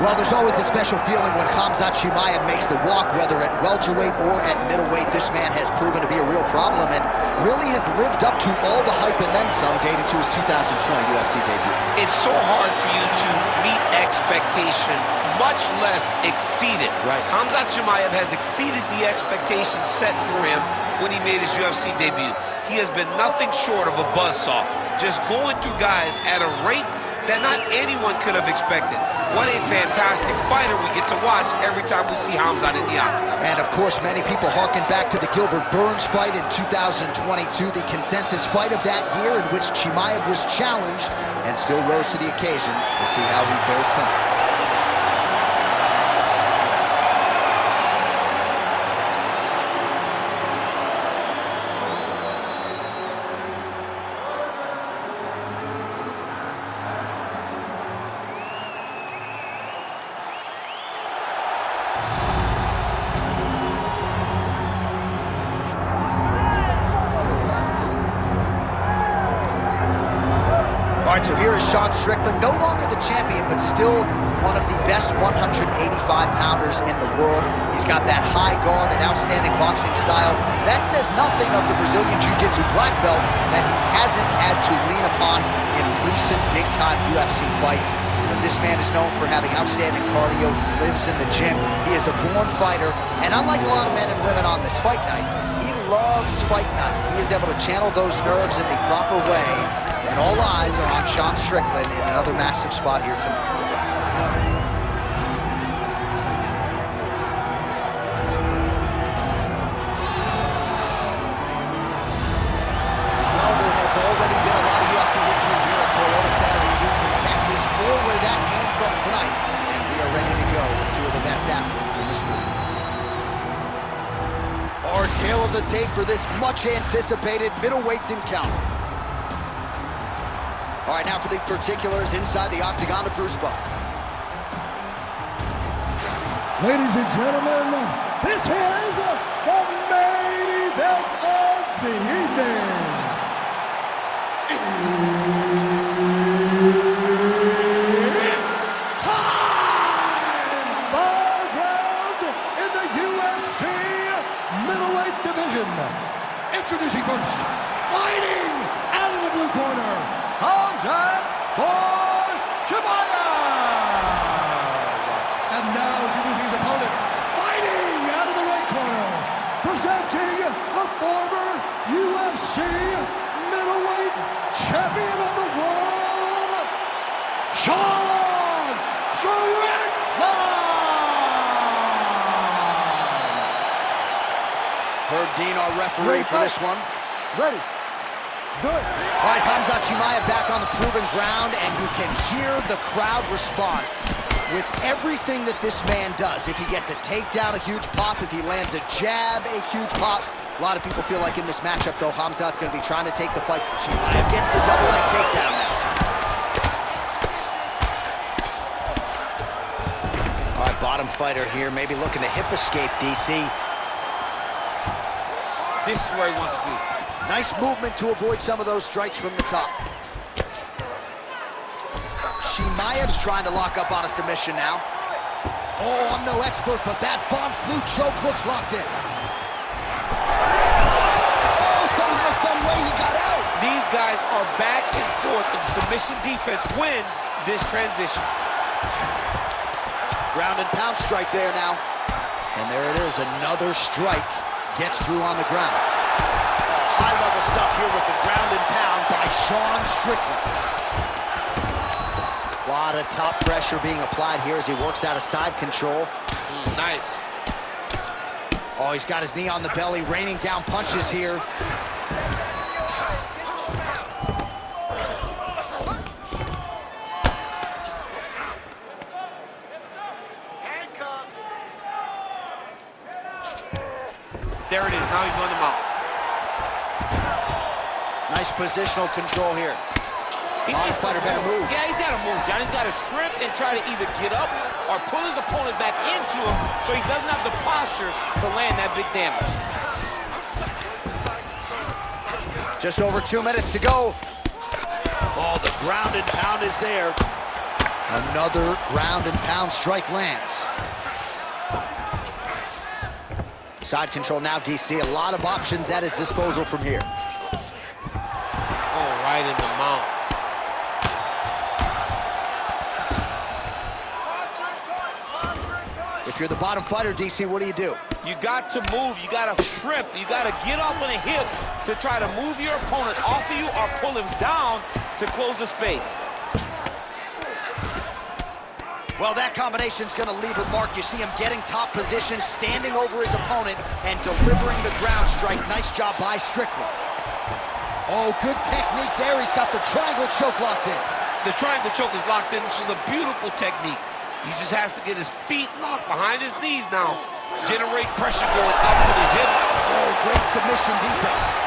Well, there's always a special feeling when Khamzat Chimaev makes the walk, whether at welterweight or at middleweight. This man has proven to be a real problem and really has lived up to all the hype and then some, dating to his 2020 UFC debut. It's so hard for you to meet expectation, much less exceed it. Right. Khamzat Chimaev has exceeded the expectations set for him when he made his UFC debut. He has been nothing short of a buzzsaw, just going through guys at a rate that not anyone could have expected. What a fantastic fighter we get to watch every time we see Khamzat in the octagon. And of course, many people harken back to the Gilbert Burns fight in 2022, the consensus fight of that year in which Chimaev was challenged and still rose to the occasion. We'll see how he fares tonight. All right, so here is Sean Strickland, no longer the champion, but still one of the best 185-pounders in the world. He's got that high guard and outstanding boxing style. That says nothing of the Brazilian Jiu-Jitsu black belt that he hasn't had to lean upon in recent big-time UFC fights. But this man is known for having outstanding cardio. He lives in the gym. He is a born fighter, and unlike a lot of men and women on this fight night, he loves fight night. He is able to channel those nerves in the proper way. And all eyes are on Sean Strickland in another massive spot here tonight. Well, there has already been a lot of UFC history here at Toyota Center in Houston, Texas, for where that came from tonight. And we are ready to go with two of the best athletes in the sport. Our tale of the tape for this much-anticipated middleweight encounter. All right, now for the particulars inside the octagon of Bruce Buffer. Ladies and gentlemen, this is the main event of the evening. It's time! 5 rounds in the UFC middleweight division. Introducing first, fighting out of the blue corner, Khamzat Chimaev. And now introducing his opponent, fighting out of the right corner, presenting the former UFC middleweight champion of the world, Sean Strickland. Herb Dean, our referee for this one. Ready. Good. All right, Khamzat Chimaev back on the proven ground, and you can hear the crowd response with everything that this man does. If he gets a takedown, a huge pop. If he lands a jab, a huge pop. A lot of people feel like in this matchup, though, Khamzat's going to be trying to take the fight. Chimaev gets the double leg takedown now. All right, bottom fighter here, maybe looking to hip escape, DC. This is where he wants to be. Nice movement to avoid some of those strikes from the top. Chimaev's trying to lock up on a submission now. Oh, I'm no expert, but that Von Flue choke looks locked in. Oh, somehow, some way he got out. These guys are back and forth, and the submission defense wins this transition. Ground and pound strike there now. And there it is, another strike gets through on the ground. High-level stuff here with the ground and pound by Sean Strickland. A lot of top pressure being applied here as he works out of side control. Nice. Oh, he's got his knee on the belly, raining down punches here. There it is. Now he's going to mount. Nice positional control here. He needs fighter better move. Yeah, he's got to move, John. He's got to shrimp and try to either get up or pull his opponent back into him so he doesn't have the posture to land that big damage. Just over 2 minutes to go. Oh, the ground and pound is there. Another ground and pound strike lands. Side control now, DC. A lot of options at his disposal from here. Oh, right in the mount. If you're the bottom fighter, DC, what do? You got to move, you got to shrimp, you got to get up on a hip to try to move your opponent off of you or pull him down to close the space. Well, that combination's gonna leave a mark. You see him getting top position, standing over his opponent, and delivering the ground strike. Nice job by Strickland. Oh, good technique there. He's got the triangle choke locked in. The triangle choke is locked in. This was a beautiful technique. He just has to get his feet locked behind his knees now. Generate pressure going up with his hips. Oh, great submission defense.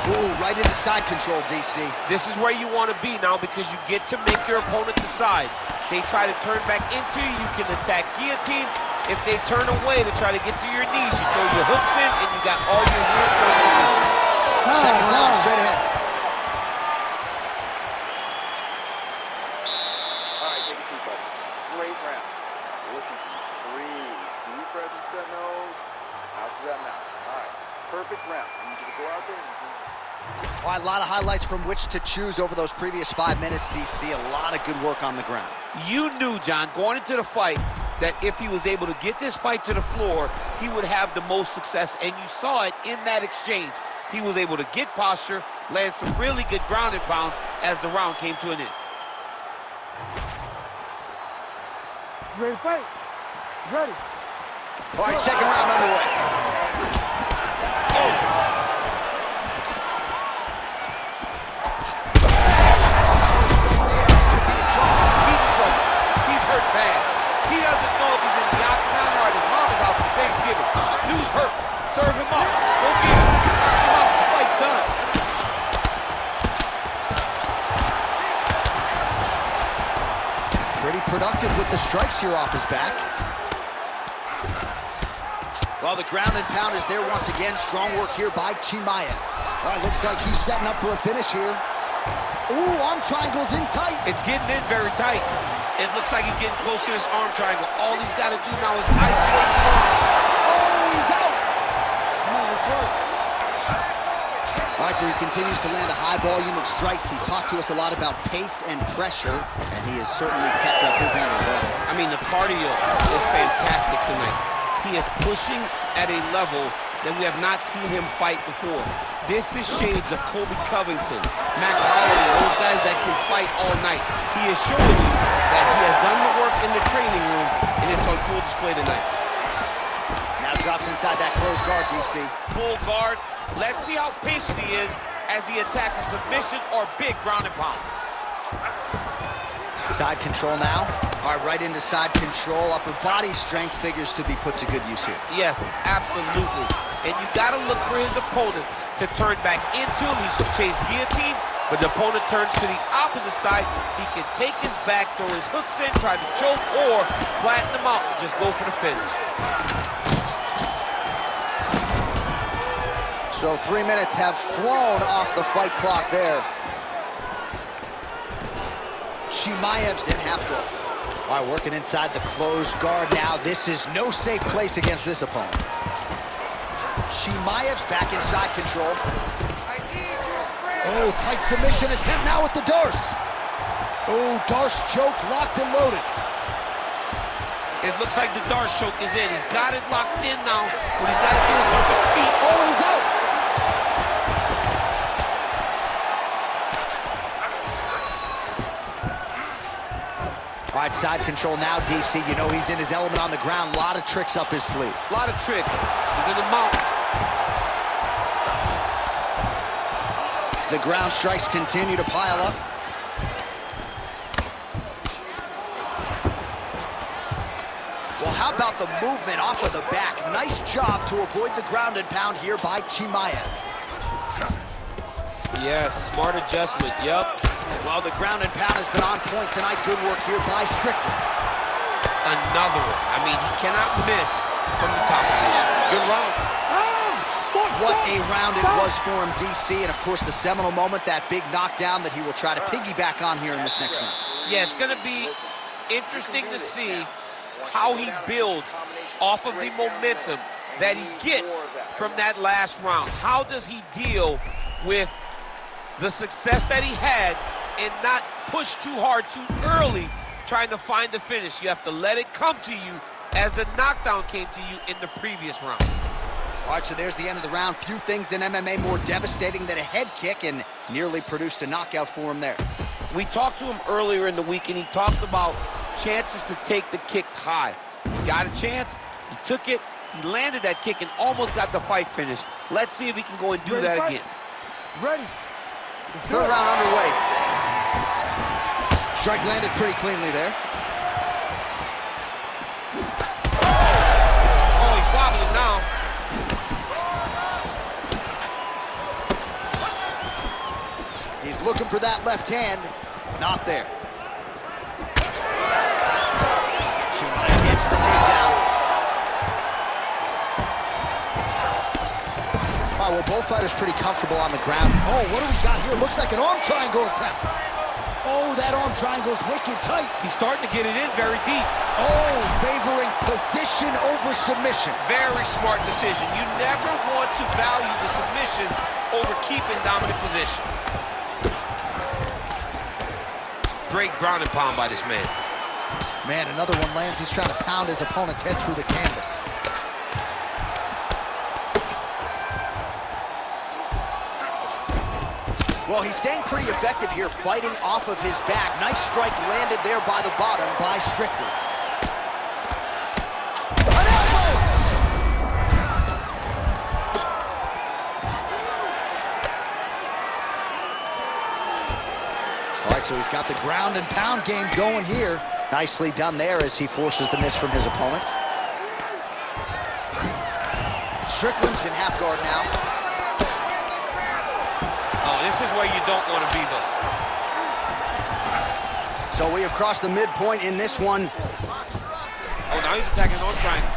Ooh, right into side control, DC. This is where you want to be now because you get to make your opponent decide. They try to turn back into you, you can attack guillotine. If they turn away to try to get to your knees, you throw your hooks in and you got all your rear choke submission. Second round, straight ahead. All right, take a seat, buddy. Great round. Listen to me. Breathe. Deep breath into that nose, out to that mouth. All right, perfect round. I need you to go out there and do. All right, a lot of highlights from which to choose over those previous 5 minutes, DC. A lot of good work on the ground. You knew, John, going into the fight, that if he was able to get this fight to the floor, he would have the most success, and you saw it in that exchange. He was able to get posture, land some really good ground and pound as the round came to an end. You ready to fight? Ready. All right, second round underway. Oh. Serve him up. Go get him. Knock him out. The fight's done. Pretty productive with the strikes here off his back. Well, the ground and pound is there once again. Strong work here by Chimayev. All right, looks like he's setting up for a finish here. Ooh, arm triangle's in tight. It's getting in very tight. It looks like he's getting close to his arm triangle. All he's got to do now is isolate the arm. Oh, he's out. All right, so he continues to land a high volume of strikes. He talked to us a lot about pace and pressure, and he has certainly kept up his end of well. I mean, the cardio is fantastic tonight. He is pushing at a level that we have not seen him fight before. This is shades of Kobe Covington, Max Holloway, those guys that can fight all night. He is showing you that he has done the work in the training room, and it's on full display tonight. Now drops inside that closed guard, DC. Full guard. Let's see how patient he is as he attacks a submission or big ground and pound. Side control now. All right, right into side control. Upper body strength figures to be put to good use here. Yes, absolutely. And you got to look for his opponent to turn back into him. He should chase guillotine, but the opponent turns to the opposite side. He can take his back, throw his hooks in, try to choke, or flatten him out and just go for the finish. So 3 minutes have flown off the fight clock there. Chimaev's in half guard. All right, working inside the closed guard now. This is no safe place against this opponent. Chimaev's back in side control. I need you to scramble. Oh, tight submission attempt now with the Darce. Oh, Darce choke locked and loaded. It looks like the Darce choke is in. He's got it locked in now. What he's got to do is start to feet. Oh, and he's out. All right, side control now, DC. You know he's in his element on the ground. A lot of tricks up his sleeve. A lot of tricks. He's in the mount. The ground strikes continue to pile up. Well, how about the movement off of the back? Nice job to avoid the ground and pound here by Chimayev. Yes, smart adjustment, yep. Well, the ground and pound has been on point tonight. Good work here by Strickland. Another one. I mean, he cannot miss from the top position. Good round. What a round it was for him, DC, and of course the seminal moment, that big knockdown that he will try to piggyback on here in this next round. Yeah, it's going to be interesting to see how he builds off of the momentum that he gets from that last round. How does he deal with the success that he had and not push too hard too early trying to find the finish? You have to let it come to you as the knockdown came to you in the previous round. All right, so there's the end of the round. Few things in MMA more devastating than a head kick, and nearly produced a knockout for him there. We talked to him earlier in the week, and he talked about chances to take the kicks high. He got a chance, he took it, he landed that kick and almost got the fight finished. Let's see if he can go and do that again. Ready. Third round underway. Strike landed pretty cleanly there. Oh, he's wobbling now. He's looking for that left hand. Not there. Chimayev gets the takedown. Oh, well, both fighters pretty comfortable on the ground. Oh, what do we got here? Looks like an arm triangle attempt. Oh, that arm triangle's wicked tight. He's starting to get it in very deep. Oh, favoring position over submission. Very smart decision. You never want to value the submission over keeping dominant position. Great ground and pound by this man. Man, another one lands. He's trying to pound his opponent's head through the canvas. Well, he's staying pretty effective here, fighting off of his back. Nice strike landed there by the bottom by Strickland. An elbow! All right, so he's got the ground and pound game going here. Nicely done there as he forces the miss from his opponent. Strickland's in half guard now. Oh, this is where you don't want to be, though. So we have crossed the midpoint in this one. Oh, now he's attacking an arm triangle.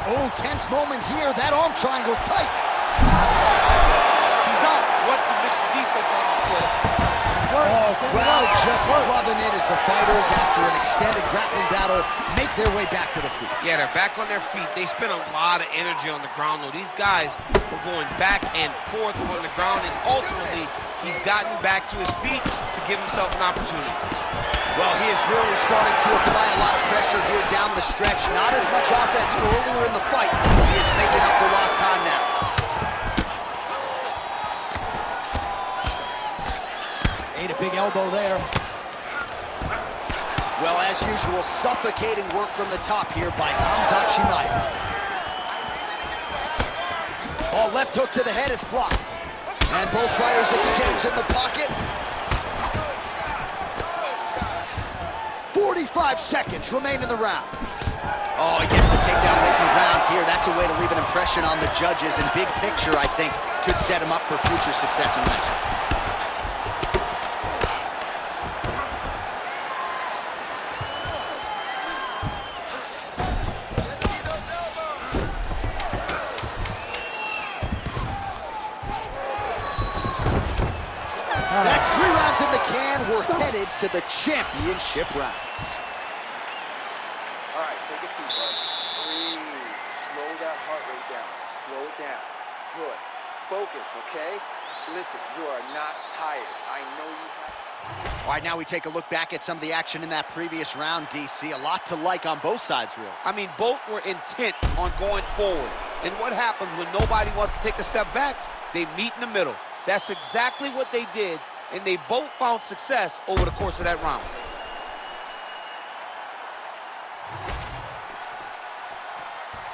Oh, tense moment here. That arm triangle's tight. He's out. What submission defense on the split. Oh, crowd just loving it as the fighters, after an extended grappling battle, make their way back to the feet. Yeah, they're back on their feet. They spent a lot of energy on the ground, though. These guys were going back and forth on the ground, and ultimately, he's gotten back to his feet to give himself an opportunity. Well, he is really starting to apply a lot of pressure here down the stretch. Not as much offense earlier in the fight. He is making up for lost time now. Ate a big elbow there. Well, as usual, suffocating work from the top here by Khamzat Chimayev. Oh, left hook to the head, it's blocked. And both fighters exchange in the pocket. 45 seconds remain in the round. Oh, he gets the takedown late in the round here. That's a way to leave an impression on the judges, and big picture, I think, could set him up for future success in match. That's 3 rounds in the can. We're headed to the championship rounds. All right, take a seat, bud. Breathe. Slow that heart rate down. Slow it down. Good. Focus, okay? Listen, you are not tired. I know you have... All right, now we take a look back at some of the action in that previous round, DC. A lot to like on both sides, really. I mean, both were intent on going forward. And what happens when nobody wants to take a step back? They meet in the middle. That's exactly what they did, and they both found success over the course of that round.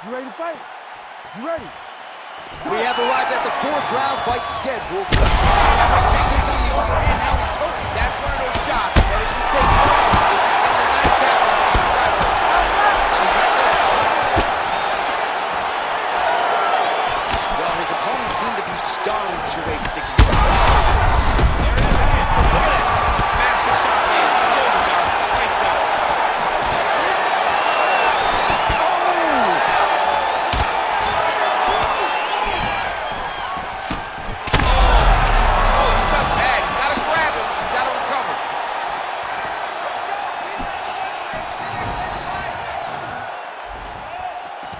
You ready to fight? You ready? We have arrived at the 4th round fight schedule. Taking on the overhand, now he's hooked. That's one of those shots that if you take one of them, and the nice down, Well, his opponent seemed to be stunned to a significant... there it is again. Look at that. Massive shot there. It's over, John. Nice down.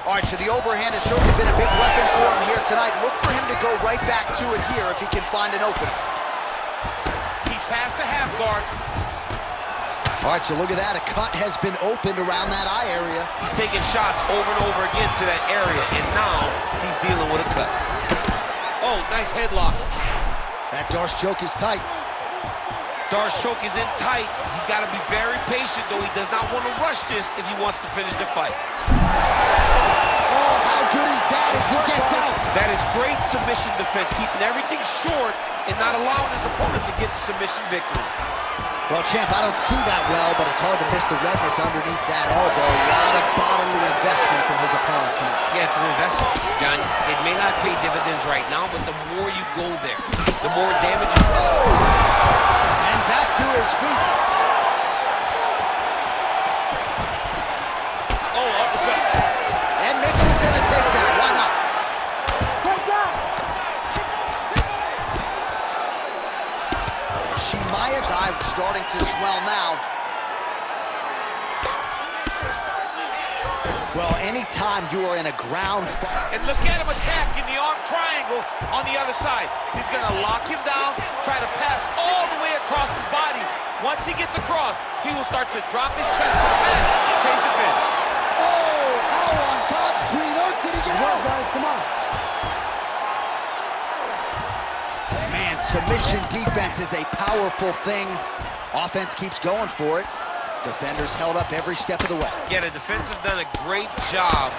All right, so the overhand has certainly been a big weapon for him here tonight. Look for him to go right back to it here if he can find an opening. He passed the half guard. All right, so look at that. A cut has been opened around that eye area. He's taking shots over and over again to that area, and now he's dealing with a cut. Oh, nice headlock. That Darce choke is tight. Darce choke is in tight. He's got to be very patient, though. He does not want to rush this if he wants to finish the fight. Oh, how good is that as he gets out? That is great submission defense, keeping everything short and not allowing his opponent to get the submission victory. Well, champ, I don't see that well, but it's hard to miss the redness underneath that elbow. A lot of bodily investment from his opponent tonight. Yeah, it's an investment, John. It may not pay dividends right now, but the more you go there, the more damage you do. Oh! And back to his feet. Oh, uppercut. And mixes in a takedown. Why not? Chimaev's eye starting to swell now. Well, anytime you are in a ground fight. And look at him attacking the arm triangle on the other side. He's going to lock him down, try to pass all the way across his body. Once he gets across, he will start to drop his chest to the mat and chase the finish. Oh, how on God's green earth did he get out? Guys, come on. Man, submission defense is a powerful thing. Offense keeps going for it. Defenders held up every step of the way. Yeah, the defense have done a great job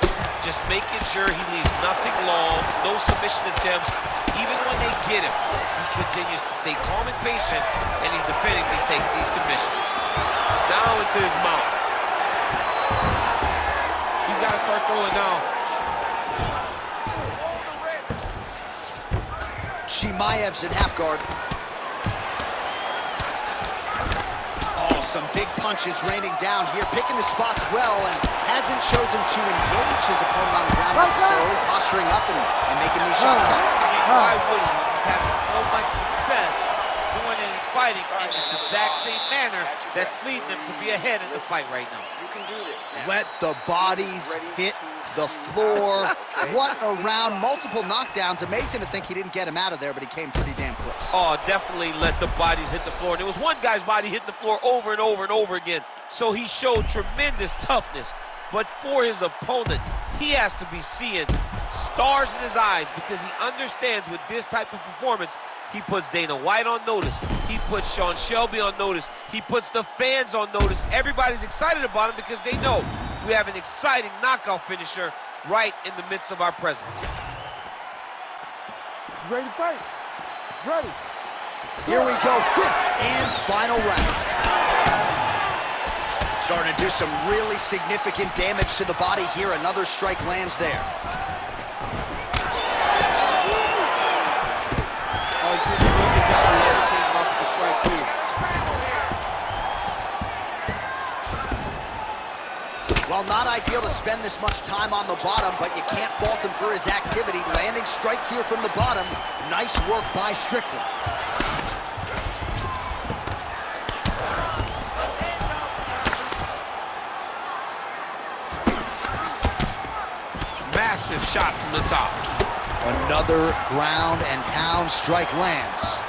just making sure he leaves nothing long, no submission attempts. Even when they get him, he continues to stay calm and patient, and he's defending these submissions. Now into his mouth. He's got to start throwing now. Chimaev's in half guard. Oh, some big punches raining down here, picking the spots well, and hasn't chosen to engage his opponent on the ground necessarily, posturing up and making these shots count. I mean, why would he? He's having so much success doing it and fighting in this exact same manner that's leading him to be ahead in the fight right now. You can do this now. Let the bodies hit the floor. What a round, multiple knockdowns. Amazing to think he didn't get him out of there, but he came pretty damn close. Oh, definitely let the bodies hit the floor. And there was one guy's body hitting the floor over and over and over again. So he showed tremendous toughness. But for his opponent, he has to be seeing stars in his eyes because he understands with this type of performance, he puts Dana White on notice. He puts Sean Shelby on notice. He puts the fans on notice. Everybody's excited about him because they know we have an exciting knockout finisher right in the midst of our presence. Ready to fight? Ready. Here we go, fifth and final round. Starting to do some really significant damage to the body here. Another strike lands there. Oh, he's doing a really good job of levitating off of the strike too. Well, not ideal to spend this much time on the bottom, but you can't fault him for his activity. Landing strikes here from the bottom. Nice work by Strickland. Massive shot from the top. Another ground and pound strike lands.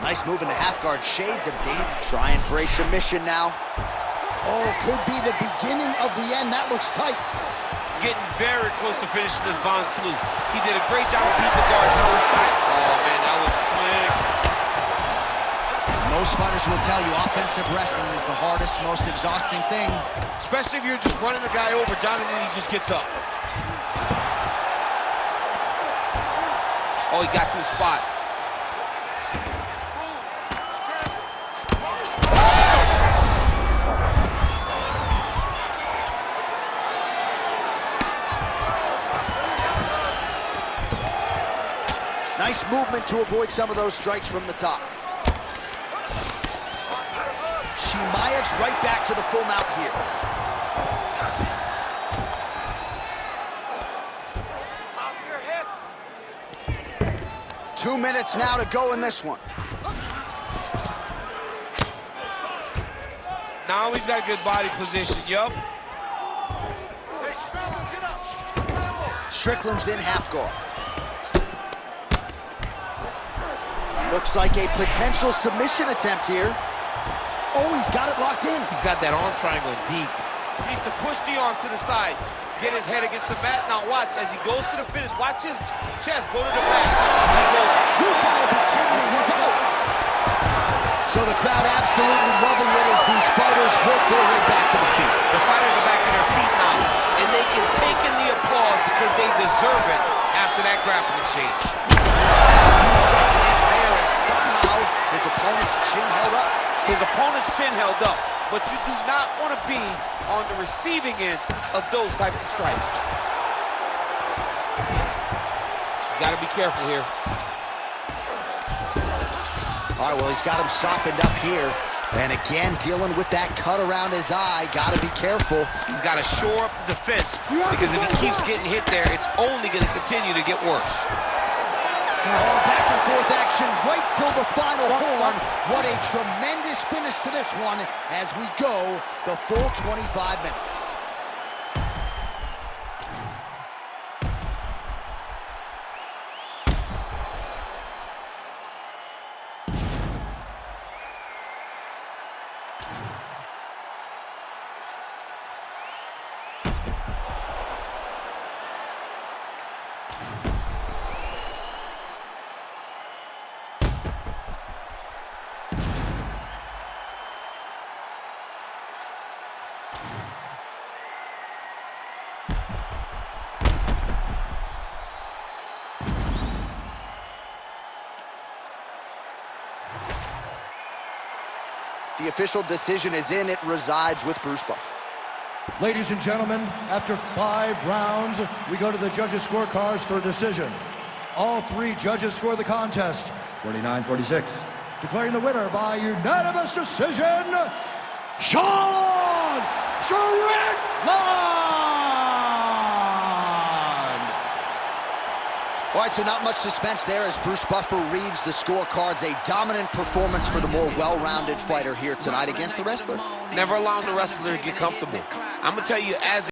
Nice move into half guard, shades of danger. Trying for a submission now. Oh, could be the beginning of the end. That looks tight. Getting very close to finishing this Von Flue. He did a great job of beating the guard. Now he's side. Oh, man, that was slick. Most fighters will tell you offensive wrestling is the hardest, most exhausting thing. Especially if you're just running the guy over, Jonathan, he just gets up. Oh, he got to the spot. Nice movement to avoid some of those strikes from the top. Chimaev's right back to the full mount here. Pop your hips. 2 minutes now to go in this one. Now he's got good body position, yup. Strickland's in half guard. Looks like a potential submission attempt here. Oh, he's got it locked in. He's got that arm triangle deep. He needs to push the arm to the side, get his head against the mat. Now watch, as he goes to the finish, watch his chest go to the back. He goes, you gotta be kidding me, he's out. So the crowd absolutely loving it as these fighters work their way back to the feet. the fighters are back to their feet now, and they can take in the applause because they deserve it after that grappling exchange. It's there, and somehow his opponent's chin held up. His opponent's chin held up, but you do not want to be on the receiving end of those types of strikes. He's got to be careful here. All right, well, he's got him softened up here. And again, dealing with that cut around his eye. Got to be careful. He's got to shore up the defense, because if he keeps getting hit there, it's only going to continue to get worse. Oh, back and forth action right till the final horn. What a tremendous finish to this one as we go the full 25 minutes. The official decision is in. It resides with Bruce Buffer. Ladies and gentlemen, after 5 rounds, we go to the judges' scorecards for a decision. All 3 judges score the contest, 49-46. Declaring the winner by unanimous decision, Sean Strickland! All right, so not much suspense there as Bruce Buffer reads the scorecards. A dominant performance for the more well-rounded fighter here tonight against the wrestler. Never allowing the wrestler to get comfortable. I'm going to tell you, as